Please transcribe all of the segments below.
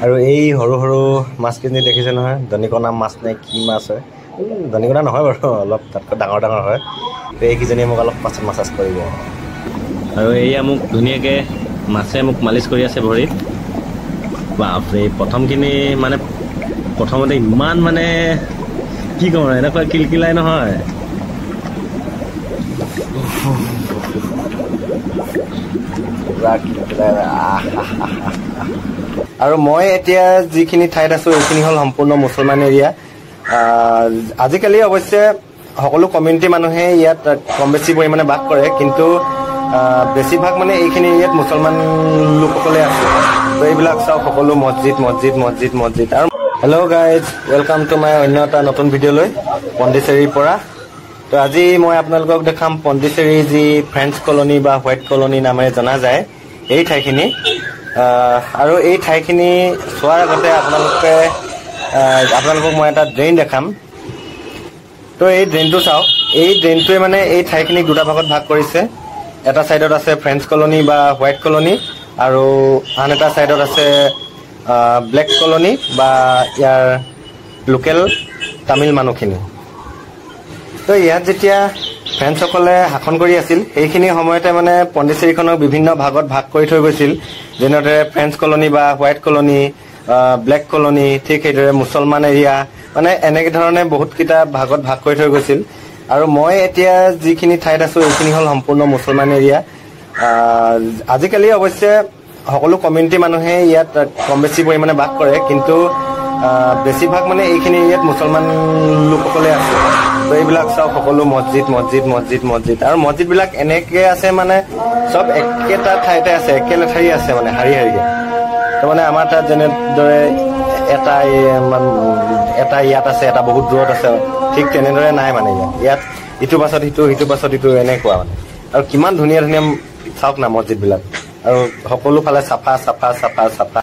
আৰু এই সৰু সৰু মাছখিনি দেখিছে নহয়, দনিকণা মাছ নে কি মাছ হয়, দনিকণা নহয় বাৰু, অলপ তাতকৈ ডাঙৰ ডাঙৰ হয়। এইকেইজনীয়ে মোক অলপ পাছত মাছাজ কৰিব। আৰু এয়া মোক ধুনীয়াকৈ মাছে মোক মালিচ কৰি আছে ভৰিত। বাপৰে, প্ৰথমখিনি মানে প্ৰথমতে ইমান মানে কি কওঁ, এনেকুৱা কিলকিলাই নহয়। আৰু মই এতিয়া যিখিনি ঠাইত আছোঁ এইখিনি হ'ল সম্পূৰ্ণ মুছলমান এৰিয়া। আজিকালি অৱশ্যে সকলো কমিউনিটি মানুহে ইয়াত কম বেছি পৰিমাণে বাস কৰে, কিন্তু বেছিভাগ মানে এইখিনি এৰিয়াত মুছলমান লোকসকলে আছে। তো এইবিলাক চাওক, সকলো মছজিদ মছজিদ মছজিদ মছজিদ। আৰু hello' guys, welcome to my অন্য এটা নতুন ভিডিঅ'লৈ পণ্ডিচেৰীৰ পৰা। তো আজি মই আপোনালোকক দেখাম পণ্ডিচেৰী যি ফ্ৰেঞ্চ কলনী বা হোৱাইট কলনী নামেৰে জনা যায় এই ঠাইখিনি। আৰু এই ঠাইখিনি চোৱাৰ আগতে আপোনালোকক মই এটা ড্ৰেইন দেখাম। তো এই ড্ৰেইনটো চাওক, এই ড্ৰেইনটোৱে মানে এই ঠাইখিনিক দুটা ভাগত ভাগ কৰিছে। এটা ছাইডত আছে ফ্ৰেঞ্চ কলনী বা হোৱাইট কলনী, আৰু আন এটা ছাইডত আছে ব্লেক কলনী বা ইয়াৰ লোকেল তামিল মানুহখিনি। তো ইয়াত যেতিয়া ফ্ৰেঞ্চসকলে শাসন কৰি আছিল সেইখিনি সময়তে মানে পণ্ডিচেৰীখনক বিভিন্ন ভাগত ভাগ কৰি থৈ গৈছিল। যেনেদৰে ফ্ৰেঞ্চ কলনী বা হোৱাইট কলনী, ব্লেক কলনী, ঠিক সেইদৰে মুছলমান এৰিয়া, মানে এনেকৈ ধৰণে বহুতকেইটা ভাগত ভাগ কৰি থৈ গৈছিল। আৰু মই এতিয়া যিখিনি ঠাইত আছোঁ এইখিনি হ'ল সম্পূৰ্ণ মুছলমান এৰিয়া। আজিকালি অৱশ্যে সকলো কমিউনিটি মানুহে ইয়াত কম বেছি পৰিমাণে বাস কৰে, কিন্তু বেছিভাগ মানে এইখিনি এৰিয়াত মুছলমান লোকসকলে আছে। তো এইবিলাক চাওক, সকলো মছজিদ মছজিদ মছজিদ মছজিদ। আৰু মছজিদবিলাক এনেকৈ আছে মানে চব একেটা ঠাইতে আছে, একে লেঠাৰি আছে, মানে শাৰী শাৰীকৈ। তো মানে আমাৰ তাত যেনেদৰে এটা ইয়াত আছে, এটা বহুত দূৰত আছে, ঠিক তেনেদৰে নাই মানে ইয়াত ইটোৰ পাছত সিটো, সিটোৰ পাছত ইটো, এনেকুৱা মানে। আৰু কিমান ধুনীয়া ধুনীয়া চাওক না মছজিদবিলাক, আৰু সকলো ফালে চাফা চাফা চাফা চাফা।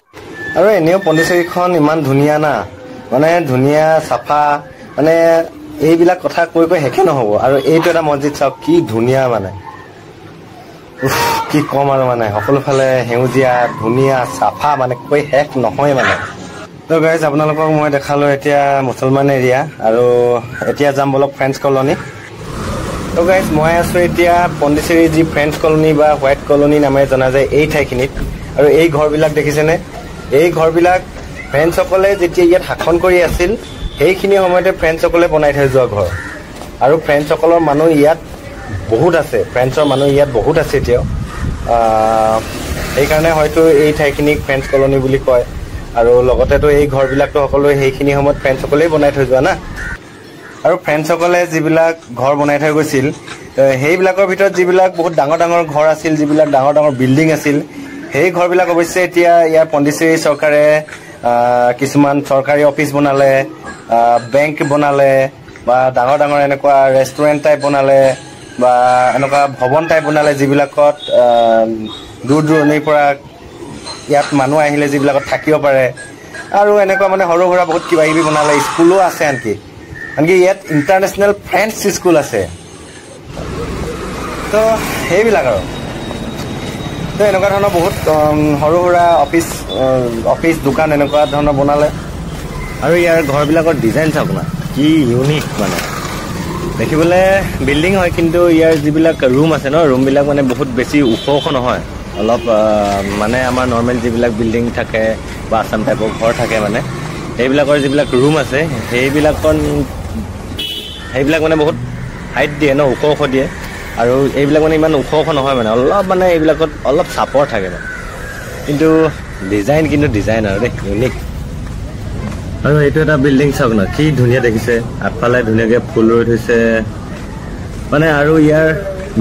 আৰু এনেও পণ্ডিচেৰীখন ইমান ধুনীয়া না, মানে ধুনীয়া চাফা, মানে এইবিলাক কথা কৈ কৈ শেষে নহ'ব। আৰু এইটো এটা মছজিদ চাওক, কি ধুনীয়া মানে, কি ক'ম আৰু, মানে সকলো ফালে সেউজীয়া ধুনীয়া চাফা, মানে কৈ শেষ নহয় মানে। তো গাইজ, আপোনালোকক মই দেখালোঁ এতিয়া মুছলমান এৰিয়া, আৰু এতিয়া যাম বলক ফ্ৰেঞ্চ কলনী। তো গাইজ, মই আছোঁ এতিয়া পণ্ডিচেৰী যি ফ্ৰেঞ্চ কলনী বা হোৱাইট কলনী নামেৰে জনা যায় এই ঠাইখিনিত। আৰু এই ঘৰবিলাক দেখিছেনে, এই ঘৰবিলাক ফ্ৰেঞ্চসকলে যেতিয়া ইয়াত শাসন কৰি আছিল সেইখিনি সময়তে ফ্ৰেঞ্চসকলে বনাই থৈ যোৱা ঘৰ। আৰু ফ্ৰেঞ্চসকলৰ মানুহ ইয়াত বহুত আছে, ফ্ৰেঞ্চৰ মানুহ ইয়াত বহুত আছে এতিয়াও। সেইকাৰণে হয়তো এই ঠাইখিনিক ফ্ৰেঞ্চ কলনী বুলি কয়। আৰু লগতেতো এই ঘৰবিলাকতো সকলোৱে সেইখিনি সময়ত ফ্ৰেঞ্চসকলেই বনাই থৈ যোৱা না। আৰু ফ্ৰেঞ্চসকলে যিবিলাক ঘৰ বনাই থৈ গৈছিল, সেইবিলাকৰ ভিতৰত যিবিলাক বহুত ডাঙৰ ডাঙৰ ঘৰ আছিল, যিবিলাক ডাঙৰ ডাঙৰ বিল্ডিং আছিল, সেই ঘৰবিলাক অৱশ্যে এতিয়া ইয়াৰ পণ্ডিচেৰী চৰকাৰে কিছুমান চৰকাৰী অফিচ বনালে, বেংক বনালে, বা ডাঙৰ ডাঙৰ এনেকুৱা ৰেষ্টুৰেণ্ট টাইপ বনালে, বা এনেকুৱা ভৱন টাইপ বনালে, যিবিলাকত দূৰ দূৰণিৰ পৰা ইয়াত মানুহ আহিলে যিবিলাকত থাকিব পাৰে। আৰু এনেকুৱা মানে সৰু সুৰা বহুত কিবা কিবি বনালে, স্কুলো আছে, আনকি ইয়াত ইণ্টাৰনেশ্যনেল ফ্ৰেঞ্চ স্কুল আছে। তো সেইবিলাক আৰু, তো এনেকুৱা ধৰণৰ বহুত সৰু সুৰা অফিচ দোকান এনেকুৱা ধৰণৰ বনালে। আৰু ইয়াৰ ঘৰবিলাকৰ ডিজাইন চাওক না, কি ইউনিক, মানে দেখিবলৈ বিল্ডিং হয়, কিন্তু ইয়াৰ যিবিলাক ৰুম আছে ন, ৰুমবিলাক মানে বহুত বেছি ওখ ওখ নহয়, অলপ মানে আমাৰ নৰ্মেল যিবিলাক বিল্ডিং থাকে বা আছাম টাইপৰ ঘৰ থাকে, মানে সেইবিলাকৰ যিবিলাক ৰুম আছে সেইবিলাক মানে বহুত হাইট দিয়ে ন, ওখ ওখ দিয়ে। আৰু এইবিলাক মানে ইমান ওখ ওখ নহয়, মানে অলপ মানে এইবিলাকত অলপ চাপৰ থাকে মানে, কিন্তু ডিজাইন আৰু দেই, ইউনিক। আৰু এইটো এটা বিল্ডিং চাওক না, কি ধুনীয়া দেখিছে, আগফালে ধুনীয়াকৈ ফুল ৰুই থৈছে মানে। আৰু ইয়াৰ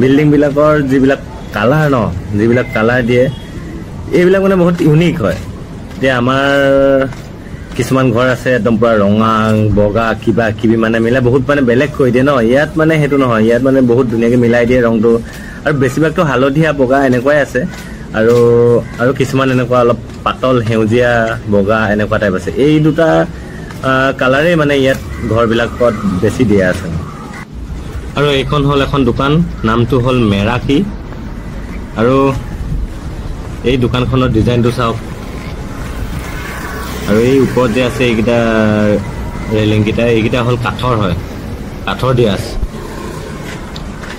বিল্ডিংবিলাকৰ যিবিলাক কালাৰ ন, যিবিলাক কালাৰ দিয়ে, এইবিলাক মানে বহুত ইউনিক হয়। এতিয়া আমাৰ কিছুমান ঘৰ আছে একদম পুৰা ৰঙা বগা কিবা কিবি মানে মিলাই বহুত মানে বেলেগ কৰি দিয়ে ন, ইয়াত মানে সেইটো নহয়, ইয়াত মানে বহুত ধুনীয়াকৈ মিলাই দিয়ে ৰংটো। আৰু বেছিভাগতো হালধীয়া বগা এনেকুৱাই আছে, আৰু কিছুমান এনেকুৱা অলপ পাতল সেউজীয়া বগা এনেকুৱা টাইপ আছে। এই দুটা কালাৰেই মানে ইয়াত ঘৰবিলাকত বেছি দিয়া আছে। আৰু এইখন হ'ল এখন দোকান, নামটো হ'ল মেৰাকি। আৰু এই দোকানখনৰ ডিজাইনটো চাওক, আৰু এই ওপৰত যে আছে এইকেইটা ৰেলিংকেইটা এইকেইটা হ'ল কাঠৰ হয়, কাঠৰ দিয়া আছে।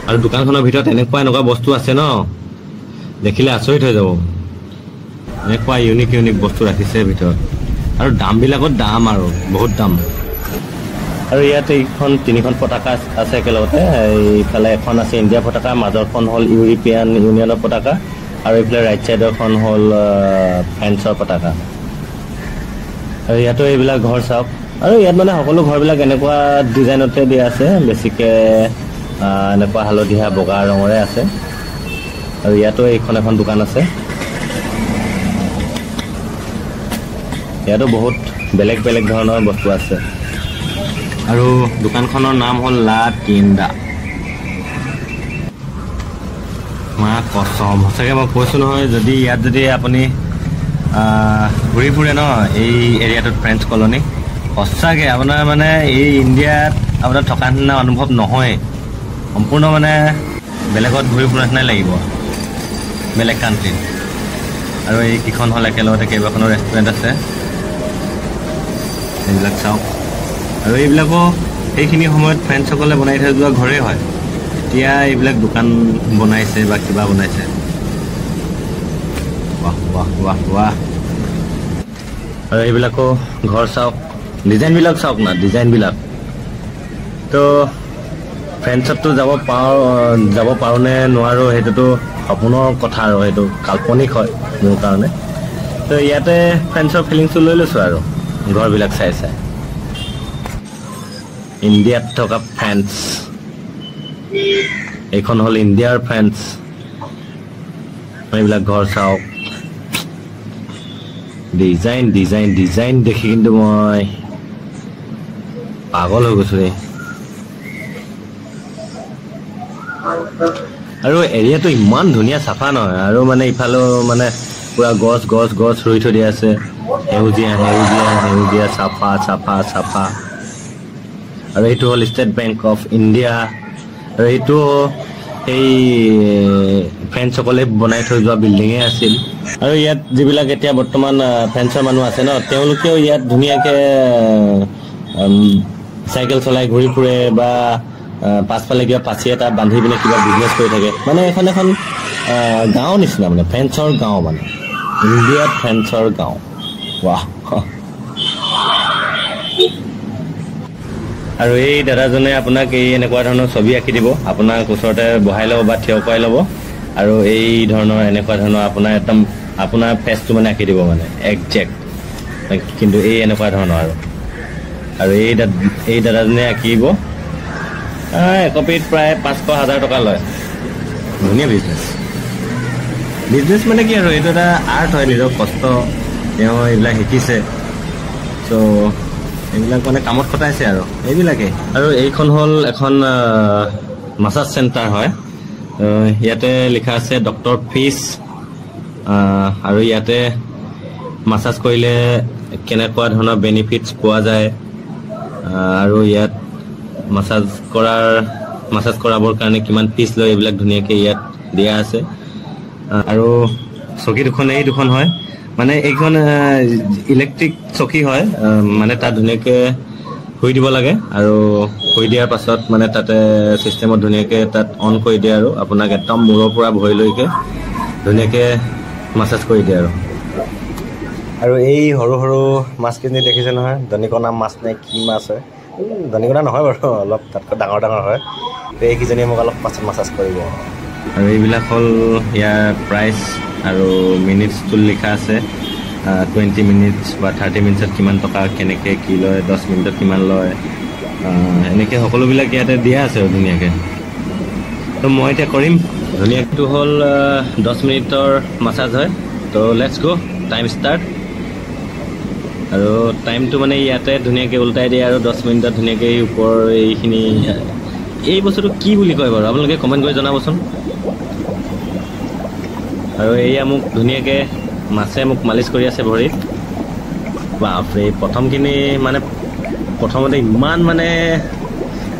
আৰু দোকানখনৰ ভিতৰত এনেকুৱা বস্তু আছে ন, দেখিলে আচৰিত হৈ যাব। এনেকুৱা ইউনিক বস্তু ৰাখিছে ভিতৰত, আৰু দামবিলাকত দাম আৰু বহুত দাম। আৰু ইয়াত এইখন 3খন পতাকা আছে একেলগতে। এইফালে এখন আছে ইণ্ডিয়া পতাকা, মাজৰখন হ'ল ইউৰোপিয়ান ইউনিয়নৰ পতাকা, আৰু এইফালে ৰাইট চাইডৰখন হ'ল ফ্ৰেন্সৰ পতাকা। আৰু ইয়াতো এইবিলাক ঘৰ চাওক। আৰু ইয়াত মানে সকলো ঘৰবিলাক এনেকুৱা ডিজাইনতে দিয়া আছে, বেছিকৈ এনেকুৱা হালধীয়া বগা ৰঙৰে আছে। আৰু ইয়াতো এইখন এখন দোকান আছে। ইয়াতো বহুত বেলেগ বেলেগ ধৰণৰ বস্তু আছে। আৰু দোকানখনৰ নাম হ'ল লা টিণ্ডা। মা কচম, সঁচাকৈ মই কৈছোঁ নহয়, যদি ইয়াত যদি আপুনি ঘূৰি ফুৰে ন এই এৰিয়াটোত, ফ্ৰেঞ্চ কলনী, সঁচাকৈ আপোনাৰ মানে এই ইণ্ডিয়াত আপোনাৰ থকা নিচিনা অনুভৱ নহয়। সম্পূৰ্ণ মানে বেলেগত ঘূৰি ফুৰা নিচিনাই লাগিব, বেলেগ কাণ্ট্ৰিত। আৰু এইকেইখন হ'ল একেলগতে কেইবাখনো ৰেষ্টুৰেণ্ট আছে, এইবিলাক চাওক। আৰু এইবিলাকো সেইখিনি সময়ত ফ্ৰেঞ্চসকলে বনাই থৈ যোৱা ঘৰেই হয়, এতিয়া এইবিলাক দোকান বনাইছে বা কিবা বনাইছে। ৱাহ ৱাহ ৱাহ ৱাহ। আৰু এইবিলাকো ঘৰ চাওক, ডিজাইনবিলাক চাওক না, ডিজাইনবিলাক। তো ফ্ৰেঞ্চততো যাব পাৰোঁ নে নোৱাৰোঁ সেইটোতো সপোনৰ কথা, আৰু সেইটো কাল্পনিক হয় মোৰ কাৰণে। তো ইয়াতে ফ্ৰেঞ্চৰ ফিলিংছটো লৈ লৈছোঁ আৰু ঘৰবিলাক চাই চাই। ইণ্ডিয়াত থকা ফ্ৰেঞ্চ, এইখন হ'ল ইণ্ডিয়াৰ ফ্ৰেঞ্চ। এইবিলাক ঘৰ চাওক, ডিজাইন ডিজাইন ডিজাইন দেখি কিন্তু মই পাগল হৈ গৈছোঁ। আৰু এৰিয়াটো ইমান ধুনীয়া, চাফা নহয়। আৰু মানে ইফালেও মানে পুৰা গছ গছ গছ ৰুই থৈ দিয়া আছে, সেউজীয়া সেউজীয়া সেউজীয়া, চাফা চাফা চাফা। আৰু এইটো হ'ল ষ্টেট বেংক অফ ইণ্ডিয়া। আৰু এইটো সেই ফ্ৰেঞ্চসকলে বনাই থৈ যোৱা বিল্ডিঙে আছিল। আৰু ইয়াত যিবিলাক এতিয়া বৰ্তমান ফ্ৰেঞ্চৰ মানুহ আছে ন, তেওঁলোকেও ইয়াত ধুনীয়াকৈ চাইকেল চলাই ঘূৰি ফুৰে, বা পাছফালে কিবা পাচি এটা বান্ধি পিনে কিবা বিজনেছ কৰি থাকে। মানে এখন গাঁও নিচিনা, মানে ফ্ৰেঞ্চৰ গাঁও, মানে ইণ্ডিয়াত ফ্ৰেঞ্চৰ গাঁও। ৱাহ। আৰু এই দাদাজনে আপোনাক এই এনেকুৱা ধৰণৰ ছবি আঁকি দিব, আপোনাক ওচৰতে বহাই ল'ব বা থিয় কৰাই ল'ব, আৰু এই ধৰণৰ এনেকুৱা ধৰণৰ আপোনাৰ ফেচটো মানে আঁকি দিব, মানে একজেক্ট। কিন্তু এই এনেকুৱা ধৰণৰ আৰু এই দাদাজনে আঁকিব। একপিত প্ৰায় 500,000 টকা লয়। ধুনীয়া বিজনেছ মানে কি আৰু, এইটো এটা আৰ্ট হয়, নিজৰ কষ্ট তেওঁ এইবিলাক শিকিছে। চ' এইবিলাক মানে কামত খটাইছে আৰু এইবিলাকেই। আৰু এইখন হ'ল এখন মাছাজ চেণ্টাৰ হয়। ইয়াতে লিখা আছে ডক্টৰ ফিছ। আৰু ইয়াতে মাছাজ কৰিলে কেনেকুৱা ধৰণৰ বেনিফিটছ পোৱা যায়, আৰু ইয়াত মাছাজ কৰাবৰ কাৰণে কিমান ফিজ লয়, এইবিলাক ধুনীয়াকৈ ইয়াত দিয়া আছে। আৰু চকী এই দুখন হয়, মানে এইখন ইলেক্ট্ৰিক চকী হয়। মানে তাত ধুনীয়াকৈ শুই দিব লাগে, আৰু শুই দিয়াৰ পাছত মানে তাতে ছিষ্টেমত ধুনীয়াকৈ তাত অন কৰি দিয়ে, আৰু আপোনাক একদম মূৰৰ পৰা ভৰিলৈকে ধুনীয়াকৈ মাছাজ কৰি দিয়ে। আৰু এই সৰু সৰু মাছখিনি দেখিছে নহয়, দনিকণা মাছ নে কি মাছ হয়, দনিকণা নহয় বাৰু, অলপ তাতকৈ ডাঙৰ ডাঙৰ হয়। তো এইকেইজনীয়ে মোক অলপ পাছত মাছাজ কৰিব। আৰু এইবিলাক হ'ল ইয়াৰ প্ৰাইচ, আৰু মিনিটছটো লিখা আছে 20 মিনিটছ বা 30 মিনিটছত কিমান টকা, কেনেকৈ কি লয়, 10 মিনিটত কিমান লয়, এনেকৈ সকলোবিলাক ইয়াতে দিয়া আছে আৰু ধুনীয়াকৈ। তো মই এতিয়া কৰিম। ধুনীয়াটো হ'ল 10 মিনিটৰ মাছাজ হয়। তো লেটছ গ', টাইম ষ্টাৰ্ট। আৰু টাইমটো মানে ইয়াতে ধুনীয়াকৈ উল্টাই দিয়ে, আৰু 10 মিনিটত ধুনীয়াকৈ ওপৰৰ এইখিনি, এই বস্তুটো কি বুলি কয় বাৰু, আপোনালোকে কমেণ্ট কৰি জনাবচোন। আৰু এয়া মোক ধুনীয়াকৈ মাছে মোক মালিচ কৰি আছে ভৰিত। বাপৰে, প্ৰথমখিনি মানে প্ৰথমতে ইমান মানে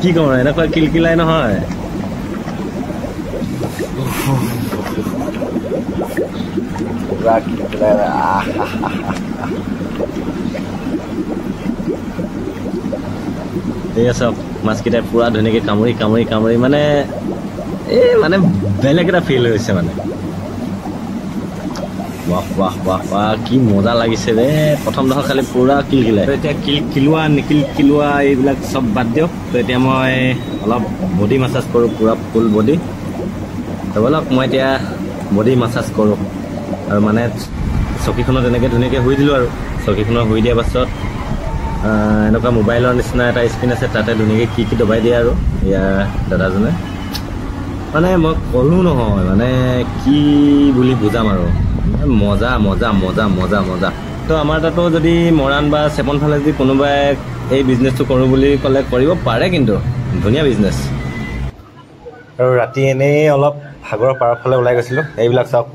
কি কওঁ, এনেকুৱা কিলকিলাই নহয়। এয়া চাওক মাছকেইটাই পুৰা ধুনীয়াকৈ কামুৰি কামুৰি কামুৰি মানে এই মানে বেলেগ এটা ফিল হৈছে মানে বাহ বাহ বাহ বাহ কি মজা লাগিছে ৰে প্ৰথম দফা খালি পুৰা কিলকিলাই তো এতিয়া কিলোৱা নিকিলোৱা এইবিলাক চব বাদ দিয়ক তো এতিয়া মই অলপ বডি মাছাজ কৰোঁ পুৰা ফুল বডি তো বলক মই এতিয়া বডি মাছাজ কৰোঁ আৰু মানে চকীখনত এনেকৈ ধুনীয়াকৈ শুই দিলোঁ আৰু চকীখনত শুই দিয়াৰ পাছত এনেকুৱা মোবাইলৰ নিচিনা এটা স্ক্ৰীণ আছে তাতে ধুনীয়াকৈ কি দবাই দিয়ে আৰু ইয়াৰ দাদাজনে মানে মই ক'লোঁ নহয় মানে কি বুলি বুজাম আৰু মজা মজা মজা মজা মজা তো আমাৰ তাতো যদি মৰাণ বা চেপন ফালে যদি কোনোবাই এই বিজনেছটো কৰোঁ বুলি ক'লে কৰিব পাৰে কিন্তু ধুনীয়া বিজনেছ আৰু ৰাতি এনেই অলপ সাগৰৰ পাৰৰ ফালে ওলাই গৈছিলোঁ এইবিলাক চাওক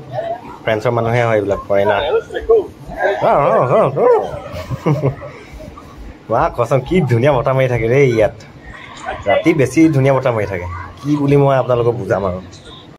ফ্ৰেন্সৰ মানুহে হয় এইবিলাক ফৰেনাৰ বা কচম কি ধুনীয়া বতাহ মাৰি থাকে ৰে ইয়াত ৰাতি বেছি ধুনীয়া বতাহ মাৰি থাকে কি বুলি মই আপোনালোকক বুজাম আৰু